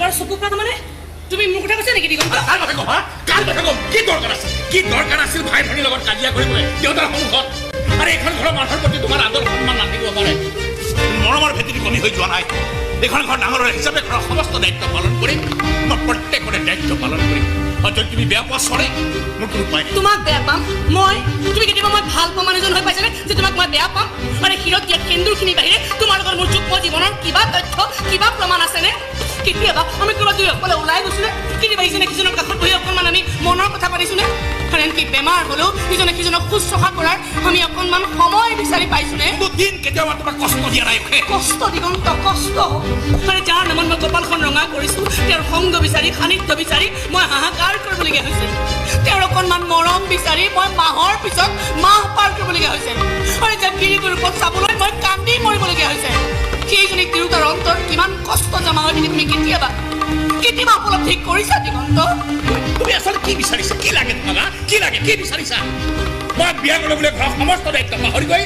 বাৰ চকু পাত মানে তুমি মোৰ কথা কৈছা নেকি দিগন্ত কাৰ কথা কম কাৰ কথা কম কি দৰকাৰ আছিল ভাই ভনীৰ লগত কাজিয়া কৰিবলৈ দেউতাৰ সন্মুখত আৰু এইখন ঘৰৰ মানুহৰ প্ৰতি তোমাৰ আদৰ সন্মান নাথাকিব পাৰে মৰমৰ ভেটিটো কমি হৈ যোৱা নাই এইখন ঘৰ ডাঙৰৰ হিচাপে ঘৰৰ সমস্ত দায়িত্ব পালন কৰিম মই প্ৰত্যেকৰে দায়িত্ব পালন কৰিম আৰু যদি তুমি বেয়া পোৱা চৰে মোৰ কোনো উপায় নাই তোমাক বেয়া পাম মই তুমি কেতিয়াবা মই ভাল পোৱা মানুহজন হৈ পাইছানে যে তোমাক মই বেয়া পাম আৰু শিৰত দিয়া সেন্দুৰখিনিৰ বাহিৰে তোমাৰ লগত মোৰ যুগ্ম জীৱনৰ কিবা তথ্য কিবা প্ৰমাণ আছেনে কেতিয়াবা আমি ক'ৰবাত দুই অকলে ওলাই গৈছোনে কেতিয়াবা ইজনে সিজনৰ কাষত বহি অকণমান আমি মনৰ কথা পাতিছোনে কাৰণ কি বেমাৰ হ'লেও ইজনে সিজনক শুশ্ৰূষা কৰাৰ আমি অকণমান সময় বিচাৰি পাইছোনে দিন কেতিয়াবা তোমাক কষ্ট দিয়া নাই কষ্ট দিগন্ত কষ্ট মানে যাৰ নামত মই কপালখন ৰঙা কৰিছোঁ তেওঁৰ সংগ বিচাৰি সান্নিধ্য বিচাৰি মই হাহাকাৰ কৰিবলগীয়া হৈছে তেওঁৰ অকণমান মৰম বিচাৰি মই মাহৰ পিছত মাহ পাৰ কৰিবলগীয়া হৈছে আৰু এতিয়া গিৰিটোৰ ওপৰত চাবলৈ মই কান্দি মৰিবলগীয়া হৈছে সেইজনী তিৰোতাৰ অন্তৰ কিমান কষ্ট জমা হৈ তুমি কেতিয়াবা উপলব্ধি কৰিছা দিগন্ত তুমি আচলতে কি বিচাৰিছা কি লাগে তোমাক কি বিচাৰিছা মই বিয়া কৰিবলৈ ঘৰৰ সমস্ত দায়িত্ব পাহৰি গৈ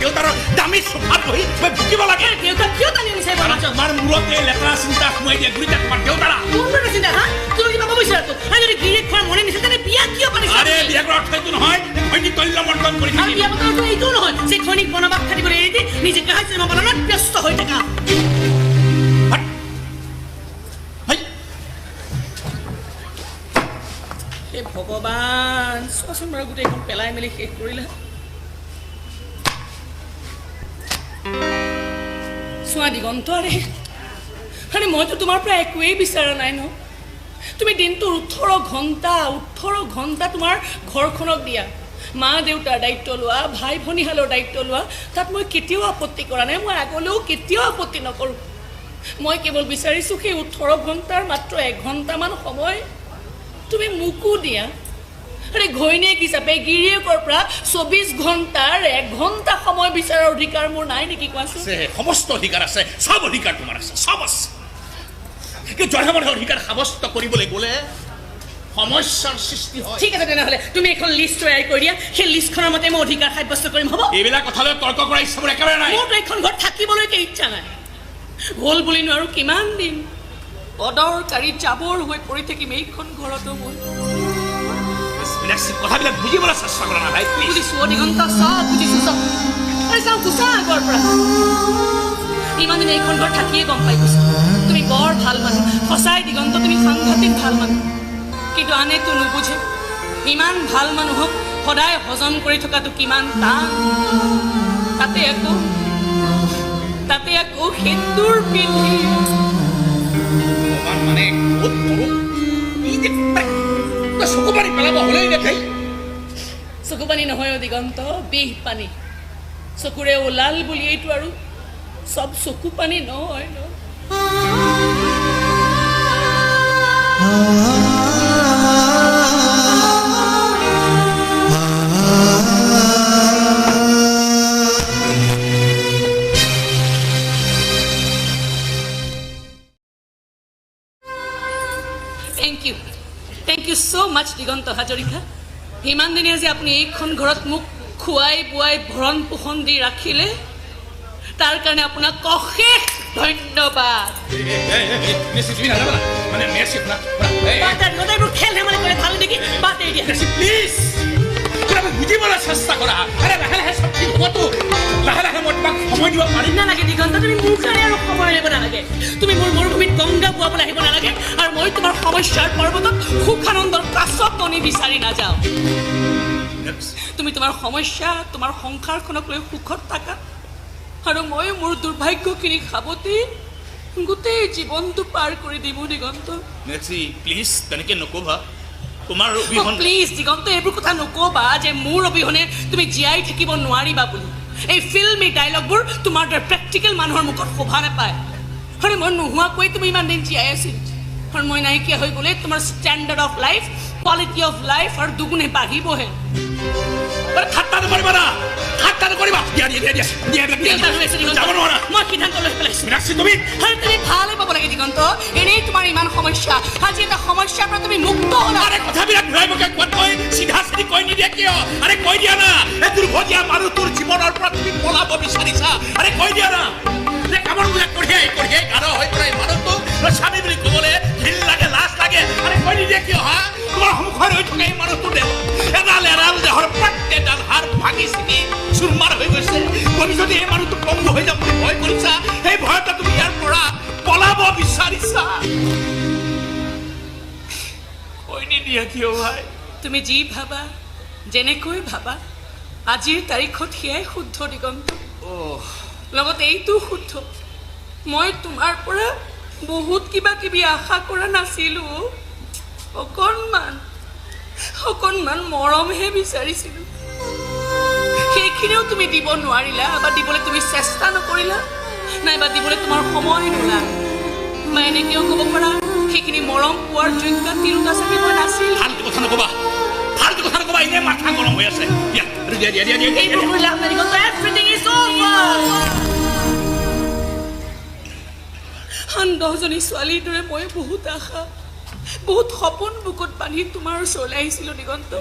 দেউতাৰ দামী চোফাত বহি মই ভুকিব লাগে দেউতা কিয় টানি আনিছে তোমাৰ মূৰতে লেতেৰা চিন্তা সোমাই দিয়ে গুৰিতে তোমাৰ দেউতাৰা কোনটো চিন্তা হা তুমি কিবা ক'ব বিচাৰা আৰু যদি গিৰিক খোৱাৰ মনে নিছে তেনে বিয়া কিয় পাতিছা আৰে বিয়া কৰাৰ অৰ্থ এইটো নহয় ঘৈণীক তল্য মৰ্দন কৰি আৰু বিয়া পতাটো এইটো নহয় যে ঘৈণীক বনবাস খাটিবলৈ এৰি দি নিজে গাহাই চিনেমা পালনত ব্যস্ত হৈ থাকা ভগৱান চোৱাচোন বাৰু গোটেইখন পেলাই মেলি শেষ কৰিলা চোৱা দিগন্ত আৰে মইতো তোমাৰ পৰা একোৱেই বিচৰা নাই ন তুমি দিনটোৰ 18 ঘণ্টা তোমাৰ ঘৰখনক দিয়া মা দেউতাৰ দায়িত্ব লোৱা ভাই ভনীহালৰ দায়িত্ব লোৱা তাত মই কেতিয়াও আপত্তি কৰা নাই মই আগলৈও কেতিয়াও আপত্তি নকৰোঁ মই কেৱল বিচাৰিছোঁ সেই 18 ঘণ্টাৰ মাত্ৰ 1 ঘণ্টামান সময় তুমি মোকো দিয়া আৰে ঘৈণীয়েক হিচাপে গিৰিয়েকৰ পৰা 24 ঘণ্টাৰ 1 ঘণ্টা সময় বিচৰাৰ অধিকাৰ মোৰ নাই নেকি কোৱাচোন সমস্ত অধিকাৰ আছে সব অধিকাৰ তোমাৰ আছে সব আছে কিন্তু জনসাধাৰণৰ অধিকাৰ সাব্যস্ত কৰিবলৈ গ'লে সমস্যাৰ সৃষ্টি হয় ঠিক আছে তেনেহ'লে তুমি এখন লিষ্ট তৈয়াৰ কৰি দিয়া সেই লিষ্টখনৰ মতে মই অধিকাৰ সাব্যস্ত কৰিম হ'ব এইবিলাক কথালৈ তৰ্ক কৰা ইচ্ছা মোৰ একেবাৰে নাই মোৰতো এইখন ঘৰত থাকিবলৈকে ইচ্ছা নাই হ'ল বুলি নোৱাৰো কিমান দিন অদৰকাৰী জাবৰ হৈ পৰি থাকিম এইখন ঘৰতো মই কথাবিলাক বুজিবলৈ চেষ্টা কৰা নাই ভাই বুজিছোঁ দিগন্ত চব বুজিছোঁ চব আৰে চাওঁ গুচা আগৰ পৰা ইমান দিন এইখন ঘৰত থাকিয়ে গম পাই গৈছোঁ তুমি বৰ ভাল মানুহ সঁচাই দিগন্ত তুমি সাংঘাতিক ভাল মানুহ কিন্তু আনেতো নুবুজে ইমান ভাল মানুহক সদায় হজম কৰি থকাটো কিমান টান তাতে আকৌ সেন্দুৰ পিন্ধি মানে চকু পানী পেলাব হ'লেই দেখাই চকু পানী নহয় দিগন্ত বিহ পানী চকুৰে ওলাল বুলি এইটো আৰু চব চকু পানী নহয় ন Thank you so much দিগন্ত হাজৰিকা ইমান দিনে যে আপুনি এইখন ঘৰত মোক খুৱাই বুৱাই ভৰণ পোষণ দি ৰাখিলে তাৰ কাৰণে আপোনাক অশেষ ধন্যবাদ খেল ধেমালি কৰে ভাল নেকি বাদ এৰি দিয়া প্লিজ বুজিবলৈ চেষ্টা কৰা লাহে চব ঠিক হ'বতো লাহে মই তোমাক সময় দিব পাৰিম নালাগে দিগন্ত তুমি মোৰ কাৰণে আৰু সময় লাগিব নালাগে তুমি মোৰ মৰুভূমিত গংগা বোৱাবলৈ আহিব নালাগে আৰু মই তোমাৰ সমস্যাৰ পৰ্বতত সুখানন্দৰ কাছক কণী বিচাৰি নাযাওঁ তুমি তোমাৰ সমস্যা তোমাৰ সংসাৰখনক লৈ সুখত থাকা আৰু মই মোৰ দুৰ্ভাগ্যখিনি সাৱটি গোটেই জীৱনটো পাৰ কৰি দিম দিগন্ত প্লিজ তেনেকে নক'বা তোমাৰ অবিহনে প্লিজ দিগন্ত এইবোৰ কথা নক'বা যে মোৰ অবিহনে তুমি জীয়াই থাকিব নোৱাৰিবা বুলি এই ফিল্মি ডাইলগবোৰ তোমাৰ দৰে প্ৰেক্টিকেল মানুহৰ মুখত শোভা নাপায় আৰু মই নোহোৱাকৈ তুমি ইমান দিন জীয়াই আছিল আৰু মই নাইকিয়া হৈ গ'লে তোমাৰ standard of life quality of life আৰু দুগুণে বাঢ়িবহে ঠাট্টা নকৰিবা না ঠাট্টা নকৰিবা যাব নোৱাৰা মই সিদ্ধান্ত লৈ পেলাইছোঁ তুমি তুমি ভালে পাব লাগে দিগন্ত এনেই তোমাৰ ইমান সমস্যা আজি এটা সমস্যাৰ পৰা তুমি মুক্ত হ'লা কথাবিলাক ঘূৰাই পকাই কোৱাতকৈ চিধা চিধি কৈ নিদিয়া কিয় কৈ দিয়া না দুৰ্ভগীয়া মানুহ তোৰ জীৱনৰ পৰা তুমি পলাব বিচাৰিছা কৈ দিয়া না কামৰ বিলাক কঢ়িয়াই গাঢ় হৈ পৰে মানুহটো স্বামী বুলি কৈ নিদিয়া কিয় ভাই? তুমি যি ভাবা, যেনেকৈ ভাবা, আজিৰ তাৰিখত সেয়াই শুদ্ধ দিগন্ত। লগতে এইটো শুদ্ধ, মই তোমাৰ পৰা বহুত কিবা কিবি আশা কৰা নাছিলো। অকণমান মৰমহে বিচাৰিছিলো। সেইখিনিও তুমি দিব নোৱাৰিলা, বা দিবলৈ তুমি চেষ্টা নকৰিলা, নাইবা দিবলৈ তোমাৰ সময় নোলাল, বা এনেকেও ক'ব পাৰা সেইখিনি মৰম পোৱাৰ যোগ্য তিৰোতা চাগে মই নাছিল। ফাল্টু কথা নকবা, এনে মাথা গৰম হৈ আছে। আন 10জনী ছোৱালীৰ দৰে মই বহুত আশা, বহুত সপোন বুকুত বান্ধি তোমাৰ ওচৰলৈ আহিছিলো দিগন্ত।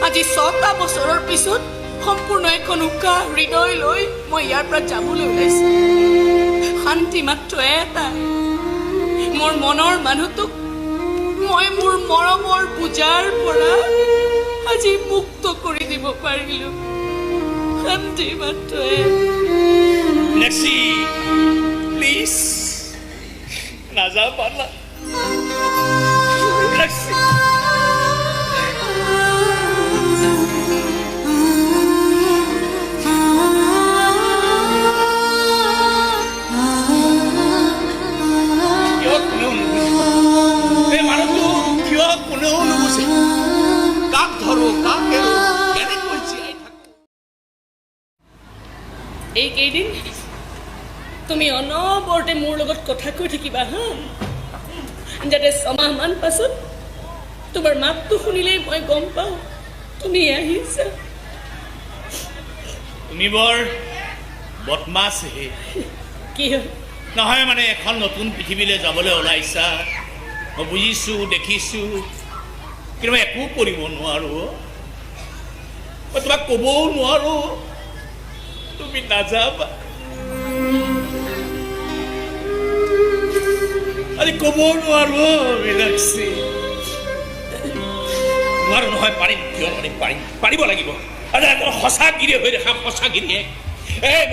আজি 6টা বছৰৰ পিছত সম্পূৰ্ণ এখন উকা হৃদয় লৈ মই ইয়াৰ পৰা যাবলৈ ওলাইছো। শান্তি মাত্ৰ এটাই, মোৰ মনৰ মানুহটোক মই মোৰ মৰমৰ বোজাৰ পৰা আজি মুক্ত কৰি দিব পাৰিলো। শান্তি মাত্ৰ নেক্সি প্লিজ নাযাবা না। নেক্সি এইকেইদিন তুমি অনবৰতে মোৰ লগত কথা কৈ থাকিবা হা, যাতে 6 মাহমান পাছত তোমাৰ মাতটো শুনিলেই মই গম পাওঁ তুমি আহিছা। তুমি বৰ বদমাছ হে। কি হয় নহয় মানে এখন নতুন পৃথিৱীলৈ যাবলৈ ওলাইছা, মই বুজিছোঁ, দেখিছোঁ, কিন্তু মই একো কৰিব নোৱাৰোঁ। মই তোমাক ক'বও নোৱাৰোঁ তুমি নাযাবা। আজি ক'বও নোৱাৰো মীনাক্ষী, নোৱাৰো নহয়। পাৰিম, কিয় পাৰিম? পাৰিব লাগিব। আজি সঁচা গিৰি হৈ দেখা, সঁচা গিৰিয়ে এই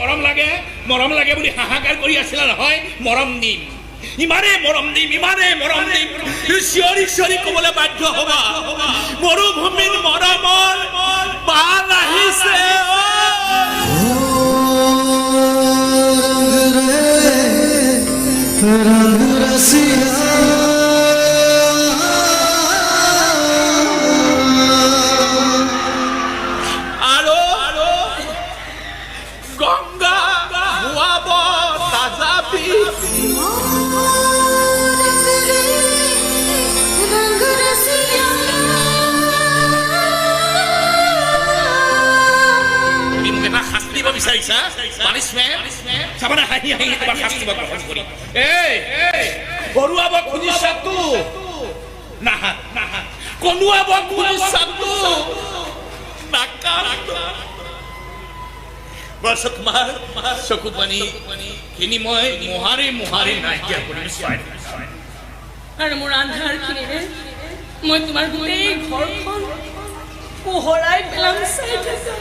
মৰম লাগে বুলি হাহাকাৰ কৰি আছিলা নহয়। মৰম দিম, ইমানেই মৰম দিম, চিঞৰি ক'বলৈ বাধ্য হবা। মৰুভূমিৰ মৰমৰ বান আহিছে। চকু পানী খিনি মই মোহাৰি নাইকিয়া কৰিম। আৰু মোৰ আন্ধাৰখিনিৰে মই তোমাৰ গোটেই ঘৰখন পোহৰাই পেলাম। চাই থাকা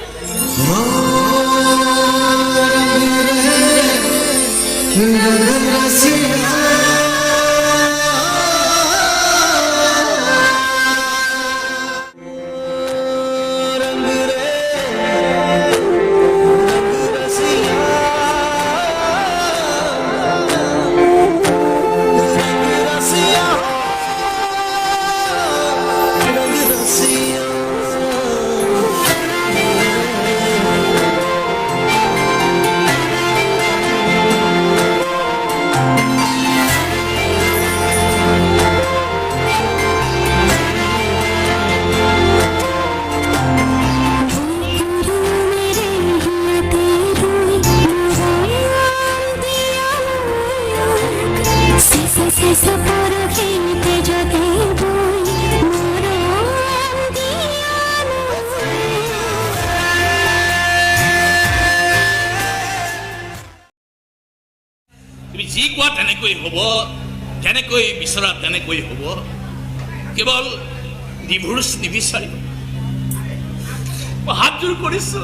যি কোৱা তেনেকৈ হ'ব, যেনেকৈ বিচৰা তেনেকৈ হ'ব। কেৱল ডিভোৰ্চ নিবিচাৰিব। মই হাতযোৰ কৰিছো,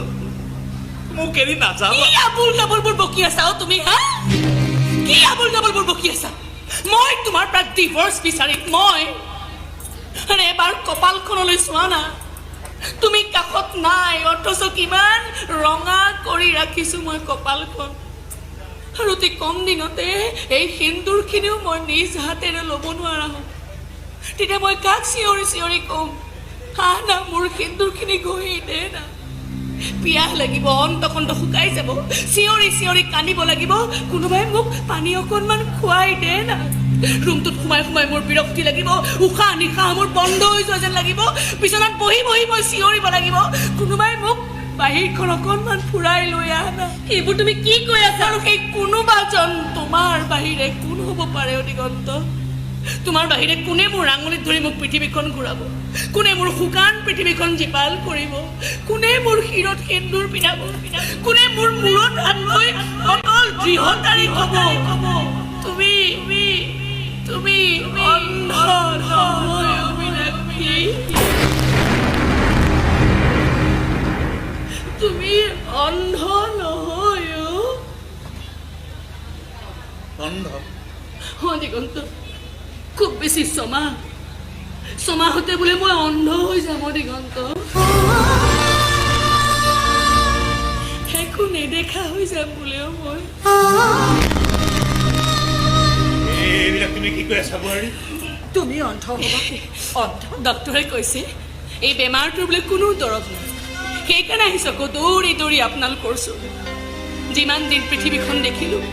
মোক এৰি নাযাবা। কি আবুল গাবুলবোৰ বকি আছা তুমি? হা, কি আবুল গাবুলবোৰ বকি আছা? মই তোমাৰ পৰা ডিভোৰ্চ বিচাৰিম মই আৰে এবাৰ কপালখনলৈ চোৱা না তুমি কাষত নাই অথচ কিমান ৰঙা কৰি ৰাখিছো মই কপালখন আৰু অতি কম দিনতে এই সিন্দুৰখিনিও মই নিজ হাতেৰে ল'ব নোৱাৰা হ'ম তেতিয়া মই কাক চিঞৰি চিঞৰি ক'ম না মোৰ সিন্দুৰখিনি ঘঁহি দে না পিয়াহ লাগিব অন্তকণ্ঠ শুকাই যাব চিঞৰি চিঞৰি কান্দিব লাগিব কোনোবাই মোক পানী অকণমান খুৱাই দে না ৰুমটোত সোমাই সোমাই মোৰ বিৰক্তি লাগিব উশাহ নিশাহ মোৰ বন্ধ হৈ যোৱা যেন লাগিব বিচনাত বহি বহি মই চিঞৰিব লাগিব কোনোবাই মোক বাহিৰখন অকণমান ফুৰাই লৈ আহ না এইবোৰ তুমি কি কৈ আছা আৰু সেই কোনোবাজন তোমাৰ বাহিৰে কোন হ'ব পাৰে দিগন্ত তোমাৰ বাহিৰে কোনে মোৰ আঙুলিত ধৰি মোক পৃথিৱীখন ঘূৰাব কোনে মোৰ শুকান পৃথিৱীখন জীপাল কৰিব কোনে মোৰ শিৰত সেন্দুৰ পিন্ধাব কোনে মোৰ মূৰত হাত লৈ অকল দৃঢ়তাৰে ক'ব তুমি তুমি অন্ধ নহয় মীনাক্ষী তুমি অন্ধ নহয় অন্ধ দিগন্ত খুব বেছি ছমাহতে বোলে মই অন্ধ হৈ যাম দিগন্ত একো নেদেখা হৈ যাম বোলেও মই এইবিলাক তুমি কি কৈ আছা বোৱাৰী তুমি অন্ধ হ'বা অন্ধ ডক্টৰে কৈছে এই বেমাৰটোৰ বোলে কোনো দৰৱ নাই সেইকাৰণে আহিছোঁ আকৌ দৌৰি দৌৰি আপোনালোকৰ ওচৰলৈ যিমান দিন পৃথিৱীখন দেখিলোঁ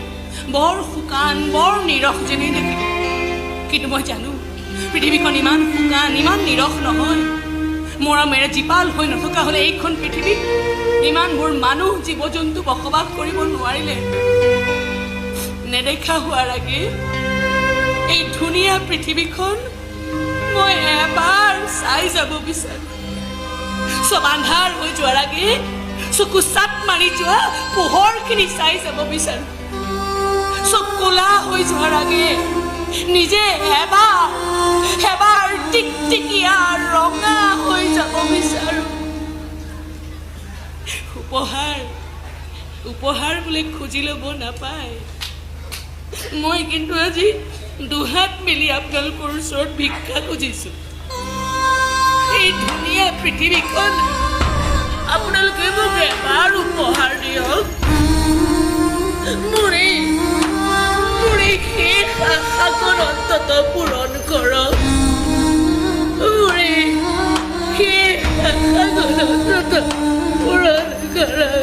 বৰ শুকান বৰ নিৰস যেনেই দেখিলোঁ কিন্তু মই জানো পৃথিৱীখন ইমান শুকান ইমান নিৰস নহয় মৰমেৰে জীপাল হৈ নথকা হ'লে এইখন পৃথিৱীত ইমানবোৰ মানুহ জীৱ জন্তু বসবাস কৰিব নোৱাৰিলে নেদেখা হোৱাৰ আগে এই ধুনীয়া পৃথিৱীখন মই এবাৰ চাই যাব বিচাৰোঁ চব আন্ধাৰ হৈ যোৱাৰ আগে চকু চাপ মাৰি যোৱা পোহৰখিনি চাই যাব বিচাৰোঁ চব ক'লা হৈ যোৱাৰ আগে নিজে এবাৰ টিকটিকিয়া ৰঙা হৈ যাব বিচাৰোঁ উপহাৰ বোলে খুজি ল'ব নাপায় মই কিন্তু আজি দুহাত মেলি আপোনালোকৰ ওচৰত ভিক্ষা খুজিছোঁ এই ধুনীয়া পৃথিৱীখন আপোনালোকে মোক এবাৰ উপহাৰ দিয়ক মোৰ এই শেষ আশাখন অন্তত পূৰণ কৰক মোৰ এই শেষ আশাখন অন্তত পূৰণ কৰক